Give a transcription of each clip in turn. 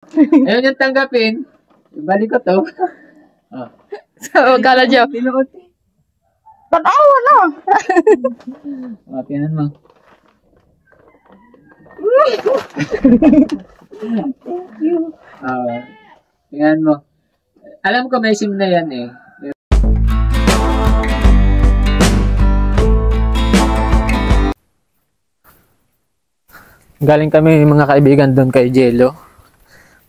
Ayun yung tanggapin. Ibalik ko to. Oh. So, kala niyo. Pag-awa na. Oh, tingnan mo. Thank you. Tingnan mo. Alam ko may SIM na yan eh. Galing kami mga kaibigan doon kay Jello.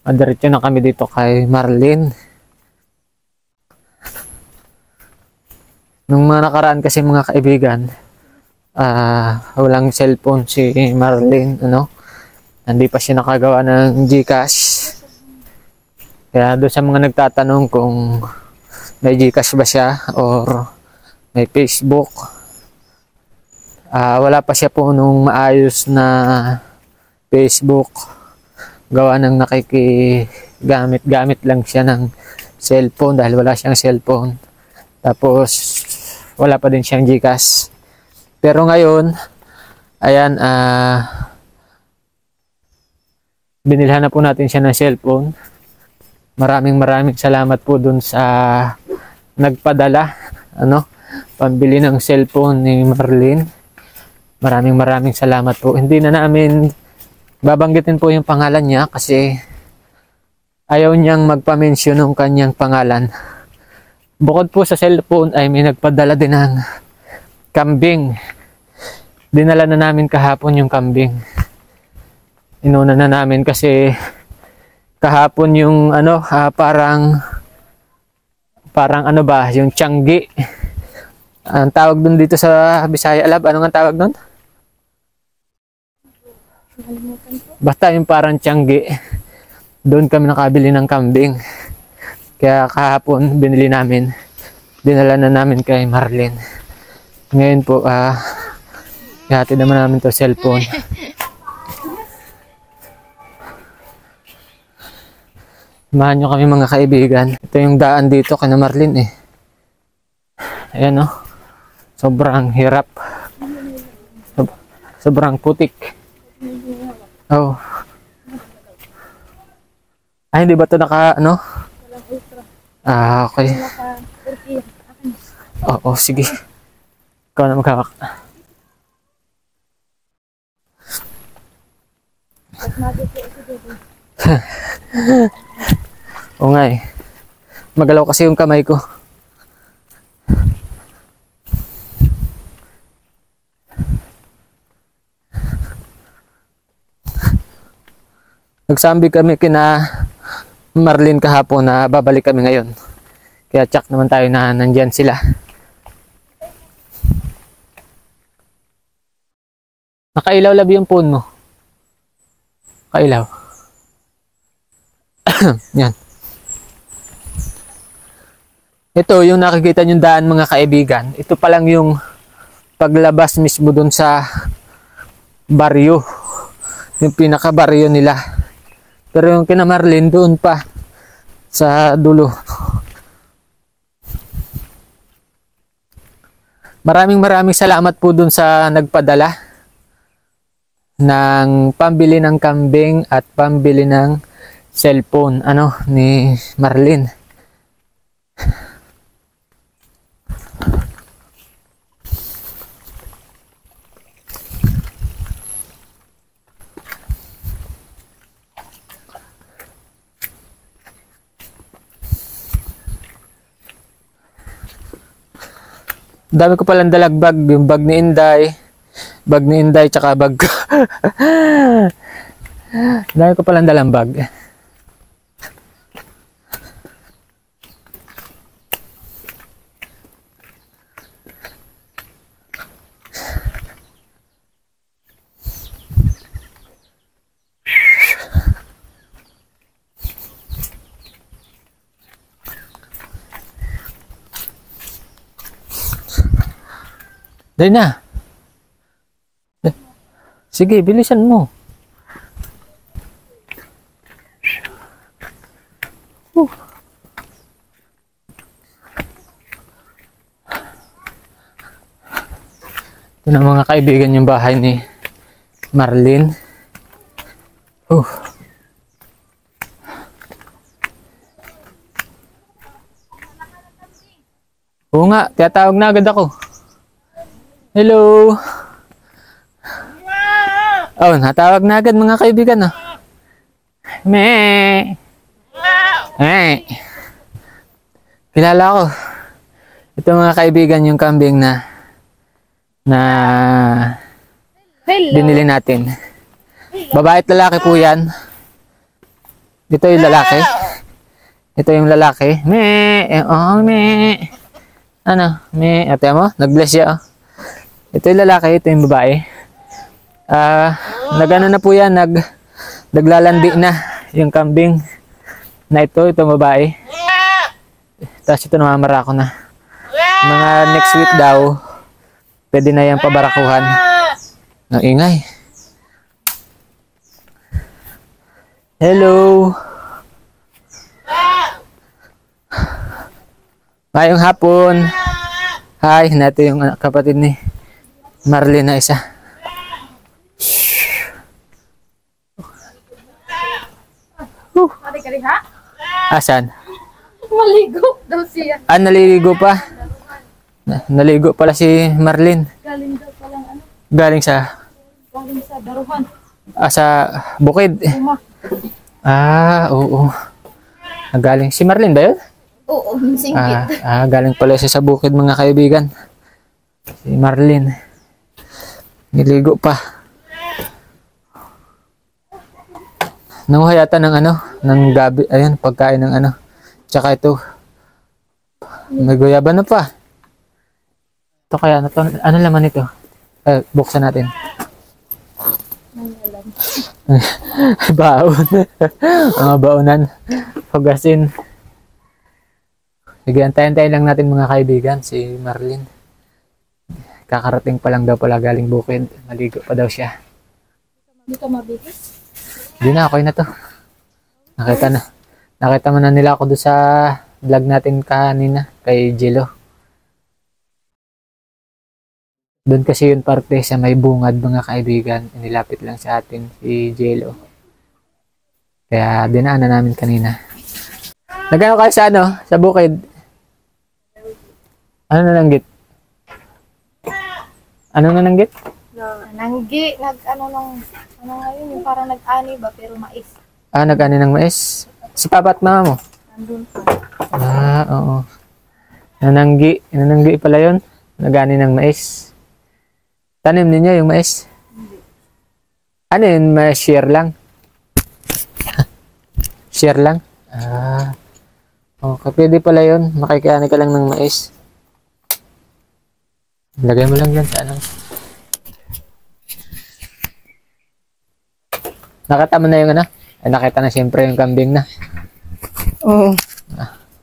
Madiretso na kami dito kay Marlene. Nung mga nakaraan kasi mga kaibigan, walang cellphone si Marlene, ano? Hindi pa siya nakagawa ng GCash. Kaya doon sa mga nagtatanong kung may GCash ba siya or may Facebook, wala pa siya po nung maayos na Facebook. Gawa ng nakikigamit-gamit lang siya ng cellphone dahil wala siyang cellphone. Tapos wala pa din siyang GCash. Pero ngayon, ayan, binilhan na po natin siya ng cellphone. Maraming salamat po dun sa nagpadala, ano, pambili ng cellphone ni Marlene. Maraming salamat po. Hindi na namin babanggitin po yung pangalan niya kasi ayaw niyang magpa-mention ng kanyang pangalan. Bukod po sa cellphone ay may nagpadala din ng kambing. Dinala na namin kahapon yung kambing. Inuna na namin kasi kahapon yung ano, parang ano ba, yung tianggi. Ang tawag dun dito sa Bisaya Lab, ano nga tawag dun? Basta yung parang tianggi. Doon kami nakabili ng kambing. Kaya kahapon binili namin. Dinala na namin kay Marlene. Ngayon po, ihatid naman namin to cellphone. Samahan nyo kami mga kaibigan. Ito yung daan dito kay Marlene eh. Ayan o. Sobrang hirap. Sobrang putik. Oh. Ay, hindi ba ito naka, ano? Okay. Oo, sige. Ikaw na magkakak. Oo nga eh. Magalaw kasi yung kamay ko. Nagsambi kami kina Marlene kahapon na babalik kami ngayon. Kaya tsak naman tayo na nandyan sila. Nakailaw labi yung phone mo. Kailaw. Yan. Ito yung nakikita yung daan mga kaibigan. Ito pa lang yung paglabas mismo dun sa baryo. Yung pinaka baryo nila. Pero yung kina Marlene doon pa sa dulo. Maraming salamat po doon sa nagpadala ng pambili ng kambing at pambili ng cellphone ni Marlene. Dami ko palang dalag bag, yung bag ni Inday, tsaka bag ko. Dami ko palang dalang bag. Dali na. Sige, bilisan mo. Ito na mga kaibigan yung bahay ni Marlene. Oo nga, tiyatawag na agad ako. Hello. Oh, natawag na agad mga kaibigan. Oh. Me. Kilala ko. Ito mga kaibigan yung kambing na binili natin. Babae at lalaki po yan. Ito yung lalaki. Ito yung lalaki. Me. Oh, me. Ano? Me. Ate mo? Nag-bless siya. Oh. Ito yung lalaki. Ito yung babae. Nagano na po yan. Naglalandi na yung kambing na ito. Itong babae. Tapos ito namamarako na. Mga next week daw, pwede na yung pabarakuhan. Ang ingay. Hello. Ngayong hapon. Hi, natin yung kapatid ni Marlene na isa. Asan? Maligo daw siya. Naliligo pa. Naligo pala si Marlene. Galing daw palang ano? Galing sa Daruhan. sa bukid. Uma. Oo. Galing si Marlene ba yun? Oo, singkit. Galing pala siya sa bukid mga kaibigan. Si Marlene. Niligo pa. Nanguha yata ng ng gabi, ayun, pagkain ng Tsaka ito. May guyaba na pa. Ito kaya, ano laman ito? Buksan natin. Baon. Mga baonan. Hugasin. Sige, antayin-tayin lang natin mga kaibigan, si Marlene. Kakarating pa lang daw pala galing bukid. Maligo pa daw siya. Hindi ka mabigis? Hindi na, okay na to. Nakita mo na nila ako doon sa vlog natin kanina kay Jello. Doon kasi yun parte sa may bungad mga kaibigan. Inilapit lang sa atin si Jello. Kaya dinaanan namin kanina. Nagano kayo sa sa bukid? Ano nananggit? Ano nananggit? Nanggi, ngayon, yung parang nag-ani ba, pero mais. Nag-ani ng mais? Si papa at mama mo? Nandun pa. Oo. Nananggi pala yun. Nag-ani ng mais. Tanim ninyo yung mais? Hindi. Ano yun? Mais share lang? Share lang? Okay, pwede pala yun. Makikiani ka lang ng mais. Lagay mo lang dyan sa Nakita mo na yung nakita na siyempre yung kambing na. Oo.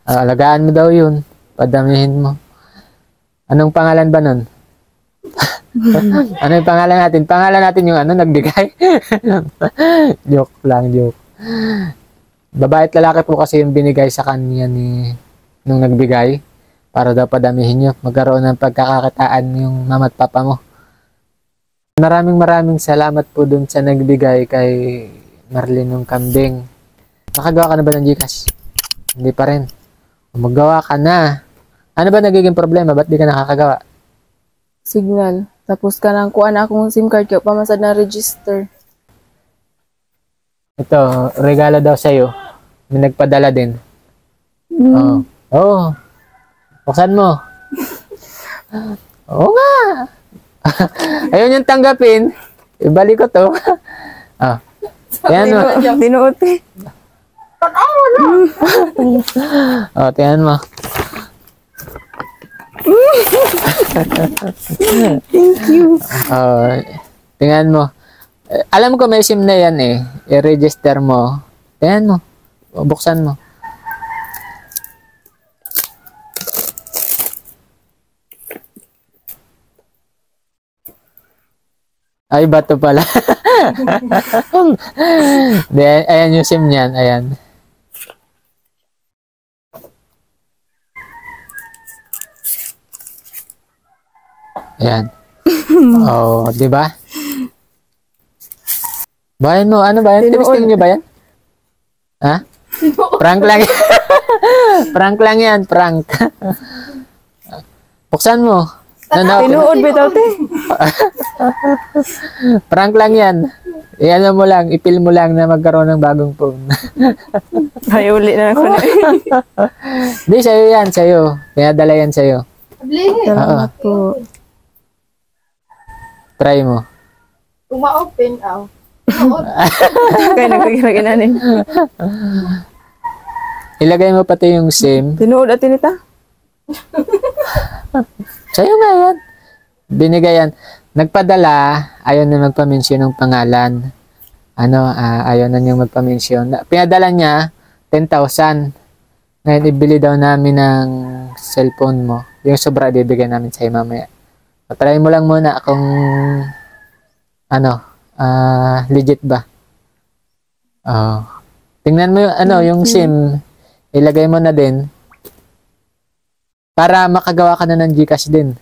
Alagaan mo daw yun. Padamihin mo. Anong pangalan ba nun? Ano yung pangalan natin? Pangalan natin yung nagbigay. Joke lang, joke. Babae at lalaki po kasi yung binigay sa kanya nung nagbigay. Para daw padamihin nyo. Magkaroon ng pagkakakitaan yung mama at papa mo. Maraming salamat po dun sa nagbigay kay Marlene ng kambing. Nakagawa ka na ba ng Gcash? Hindi pa rin. Magawa ka na. Ano ba nagiging problema? Ba't di ka nakakagawa? Signal. Tapos ka nang kuha na akong SIM card kaya pamasad na register. Ito, regalo daw sa'yo. May nagpadala din. Oo. Buksan mo. Oo nga. Ayun yung tanggapin. Ibalik ko to. Tingnan mo. Binuoti. Tingnan mo. Thank you. Tingnan mo. Alam ko may SIM na yan I-register mo. Tingnan mo. Buksan mo. Ay, bato pala. Ayan yung SIM niyan. Ayan. Ayan. Di ba? Bayan mo. Ano ba yan? Tinisting niyo ba yan? Ha? Prank lang yan. Prank lang yan. Prank. Buksan mo. Tinuod bitaw te. Prank lang yan. Iyan mo lang, ipil mo lang na magkaroon ng bagong phone. Ay uli na ako na. Di, sa'yo yan, sa'yo. Pinadala yan sa'yo. Ablihin. Salamat po. Try mo. Kung ma-open, Tuod. Kaya nagkaginanin. Ilagay mo pati yung SIM. Tinuod at tinita. Sa'yo nga yan. Binigay yan. Nagpadala, ayaw na magpamensyon ng pangalan. Ayaw na niyang magpamensyon. Pinadala niya, 10,000. Ngayon, ibili daw namin ng cellphone mo. Yung sobra, bibigyan namin sa'yo mamaya. Try mo lang muna kung legit ba. Tingnan mo yung SIM. Ilagay mo na din. Para makagawa ka na ng GCash din.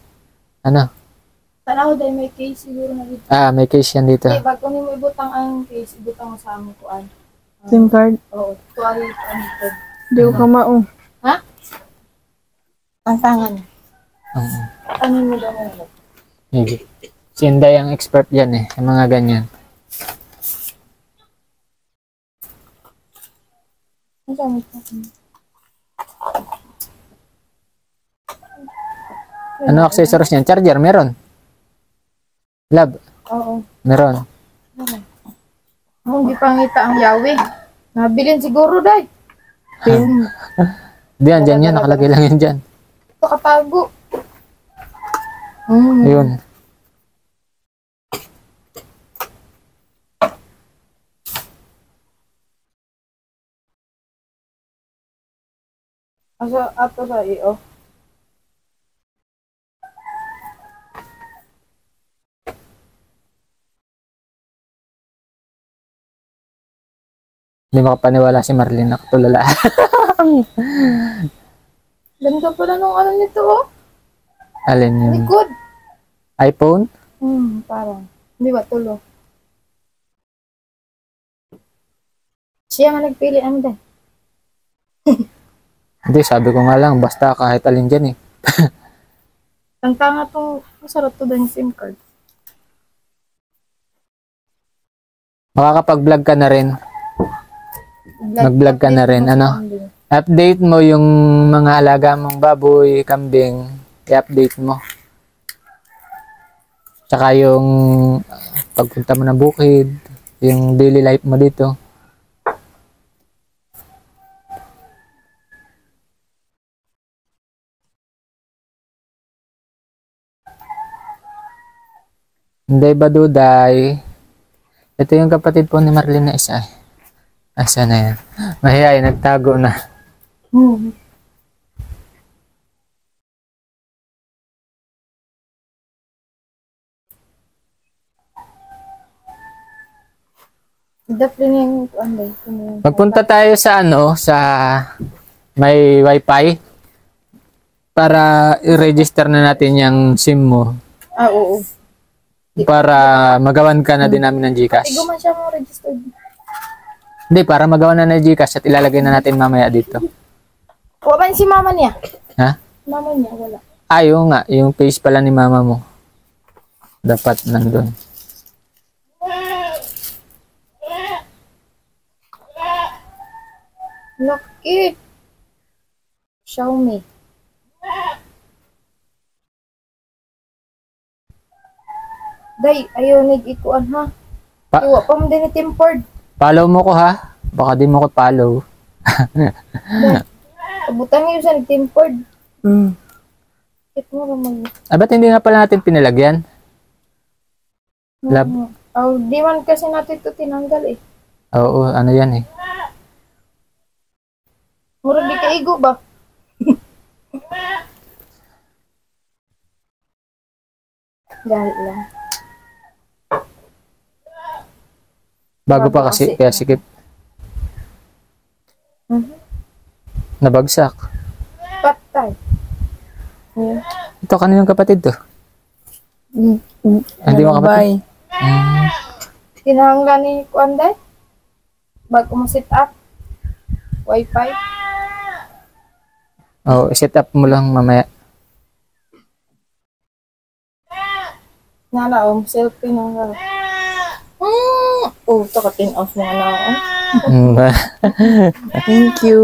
Sana ako dahil may case siguro na dito. May case yan dito. Eh, bago mo ibutang ang case, ibutang mo sa aming kuan. SIM card. Oo, tuwali kuan dito. Di ko kamao. Ha? Ang tangan. Ano mo daw mo? Sige. Si Inday ang expert yan yung mga ganyan. Ang tangan. Ano accessories niyan? Charger, meron. Lab, Oo. meron. Kung di pangita ang yawi. Nabilin siguro, day. Diyan, dyan yan. Nakalagay lang yan dyan. Ito katago. Yun. Ato sa iyo. Hindi makapaniwala si Marlene na katulala. Ganda pala nung nito, Alin yung Likod. iPhone? Parang. Hindi ba, tulo? Siya nga nagpili, day. Hindi, sabi ko nga lang, basta kahit alin dyan Ang tanga to, masarap to din SIM card. Makakapag-vlog ka na rin. Mag-vlog ka na rin, Update mo yung mga alaga mong baboy, kambing, i-update mo. Tsaka yung pagpunta mo ng bukid, yung daily life mo dito. Hindi ba duday? Ito yung kapatid po ni Marlene na isa. Asa na yan? Mahihay, nagtago na. Dapat yung day. Magpunta tayo sa sa may wifi para i-register na natin yung SIM mo Oo. para magawan ka na din namin ng GCash. Igo man siya mo registered. Hindi, para magawan na ng GCash at ilalagay na natin mamaya dito. Wala ba si mama niya? Ha? Mama niya, wala. Yung nga, yung face pala ni mama mo. Dapat nandun. Laki. Xiaomi. Day, ayaw nag-ikuan ha. Iwa pa mo din ni tempered. Follow mo ko ha. Baka di mo ko follow. Abutan niyo sa nag-tempered. Kit mo naman. Ba't hindi nga pala natin pinalagyan? Lab? Di man kasi natin ito tinanggal Oo, ano yan Murag di ka igo ba? Galit lang. Bago pa kasi, kaya sikip. Nabagsak. Patay. Ito, kaninong kapatid to? Hindi mo kapatid? Tinahanglan ni Kuanday. Bago mo set up. Wi-Fi. Oo, set up mo lang mamaya. Nalaom, selfie nung oh, takatin off mo na ako. Thank you.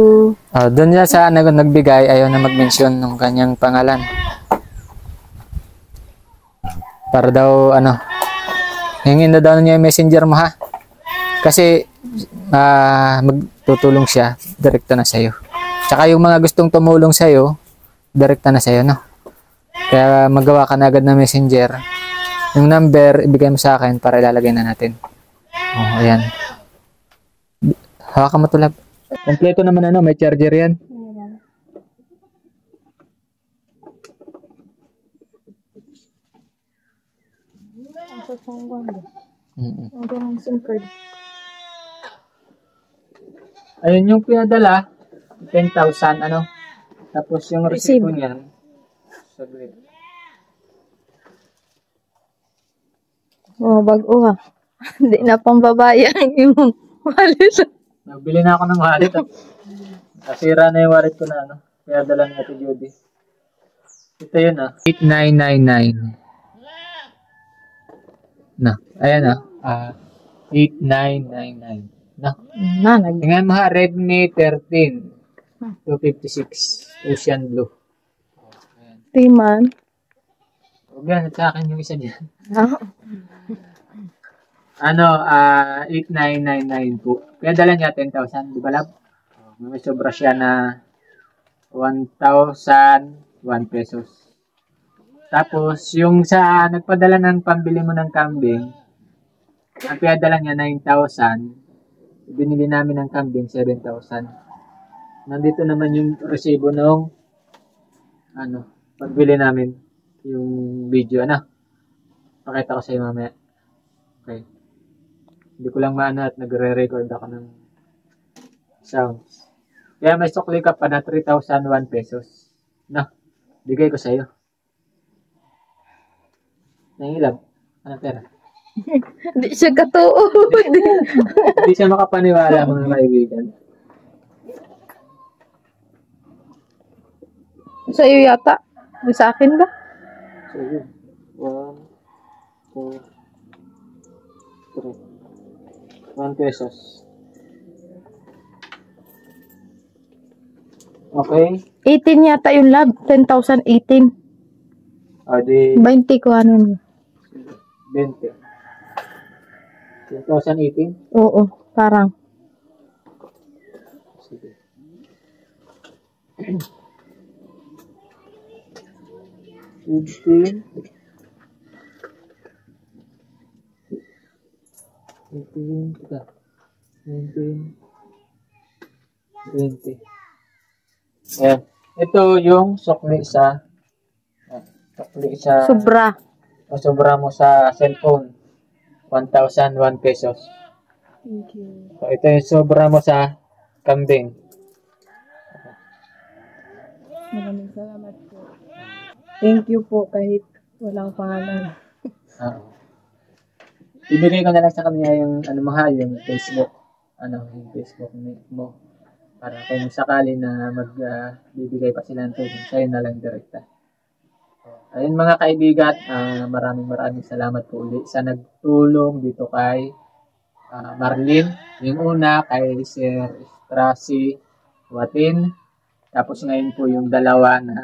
Doon niya sa nagbigay, ayaw na mag-mention ng kanyang pangalan. Para daw, hingin na daw niya yung messenger mo, ha? Kasi, magtutulong siya, direkta na sa'yo. Tsaka yung mga gustong tumulong sa'yo, direkta na sa'yo, no? Kaya magawa ka na agad ng messenger. Yung number, ibigay mo sa akin para ilalagay na natin. Ayan. Hawakan mo tulad. Kompleto naman may charger yan. Ang SIM card. Ayun yung pinadala, 10,000 Tapos yung resibo niyan, saglit. Bago ha. Hindi na pambabaya ang imong wallet. Nagbili na ako ng wallet. Nasira na yung wallet ko na Kaya dala ni Ate Judy. Ito yun 8999. Ayan 8999. Tingnan mo Redmi 13. 256. Ocean Blue. Timan. Huwag yan, sa akin yung isa dyan. 8999 po. Kaya dala niya 10,000, di ba lab? May sobra siya na 1,001 pesos. Tapos, yung sa nagpadala ng pambili mo ng kambing, ang pinadala niya 9,000, binili namin ng kambing 7,000. Nandito naman yung resibo ng pagbili namin yung video, pakita ko sa iyo mamaya. Okay. Hindi ko lang at nagre-record ako ng sounds. Kaya may sukli ka pa na 3,001 pesos. Bigay ko sa iyo. Nangilab. Pera? Hindi siya katuo. Hindi siya makapaniwala, mga kaibigan. Sa iyo yata. Sa akin ba? So, yun. 1, 2, 3. 1 pesos. Okay. 18 yata yung lab. 10,018. Di 20 ko 20. 2018? Oo, parang. Sige. 15. 18. 19. 20. Ayan. Ito yung sukli sa Sobra. sobra mo sa cellphone. 1,001 pesos. Thank you. So, ito yung sobra mo sa kambing. Maraming salamat po. Thank you po kahit walang pangalan. Ibigay ko na lang sa kanya yung yung Facebook. Yung Facebook mo. Para kung sakali na magbibigay pa sila ng tulong, sa'yo na lang direkta. Ayun mga kaibigan, maraming salamat po ulit sa nagtulong dito kay Marlene. Yung una kay Sir Strasi Watin. Tapos ngayon po yung dalawa na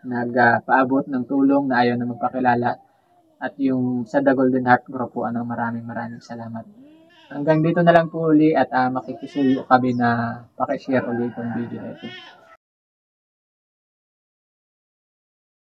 nagpaabot ng tulong na ayaw na magpakilala. At yung sa The Golden Heart Group po, maraming salamat. Hanggang dito na lang po uli at makikisuyo kami na pakishare ulit itong video na ito.